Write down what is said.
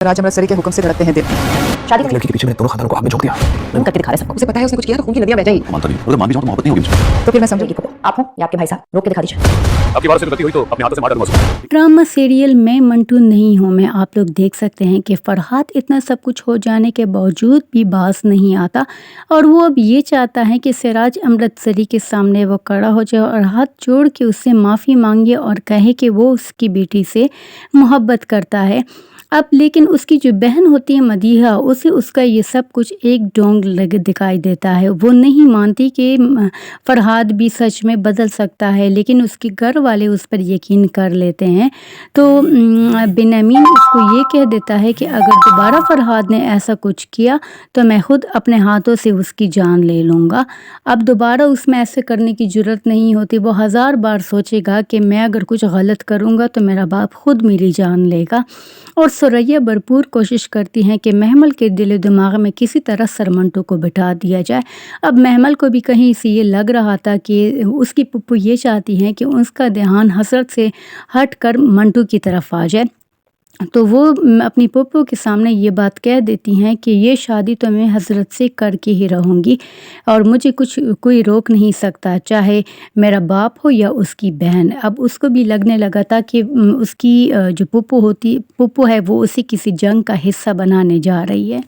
राज अमृतसरी के हुक्म से धड़कते हैं दिल। शादी एक लड़की के पीछे मैंने पूरा खानदान को आग में झोंक दिया। तुम करके दिखा रहे सबको। उसे पता है उसने कुछ किया तो खून की नदियां बह जाएंगी। मानता नहीं, अगर मान भी जाऊं तो मोहब्बत नहीं होगी मुझे। तो फिर मैं समझूंगी आप हो या आपके भाई साहब, रोक के दिखा दीजिए। आपकी बात से गलती हुई तो अपने हाथों से मार डालूंगा। ड्रामा सीरियल मैं मंटू नहीं हूँ मैं आप लोग देख सकते हैं कि फरहाद इतना सब कुछ हो जाने के बावजूद भी बाज नहीं आता और वो अब ये चाहता है कि सिराज अमृतसरी के सामने वो खड़ा हो जाए और हाथ जोड़ के उससे माफ़ी मांगे और कहे कि वो उसकी बेटी से मोहब्बत करता है। अब लेकिन उसकी जो बहन होती है मदीहा, उसे उसका ये सब कुछ एक ढोंग लग दिखाई देता है। वो नहीं मानती कि फरहाद भी सच में बदल सकता है, लेकिन उसके घर वाले उस पर यकीन कर लेते हैं। तो बिन्यामीन उसको ये कह देता है कि अगर दोबारा फरहाद ने ऐसा कुछ किया तो मैं खुद अपने हाथों से उसकी जान ले लूँगा। अब दोबारा उसमें ऐसे करने की ज़रूरत नहीं होती। वो हज़ार बार सोचेगा कि मैं अगर कुछ गलत करूँगा तो मेरा बाप खुद मेरी जान लेगा। और सुरैया भरपूर कोशिश करती हैं कि महमल के दिल दिमाग में किसी तरह सर मंटू को बिठा दिया जाए। अब महमल को भी कहीं से ये लग रहा था कि उसकी पुप्पू ये चाहती हैं कि उसका ध्यान हसरत से हट कर मंटू की तरफ आ जाए। तो वो अपनी पुप्पू के सामने ये बात कह देती हैं कि ये शादी तो मैं हसरत से करके ही रहूँगी और मुझे कोई रोक नहीं सकता, चाहे मेरा बाप हो या उसकी बहन। अब उसको भी लगने लगा था कि उसकी जो पुप्पू है वो उसे किसी जंग का हिस्सा बनाने जा रही है।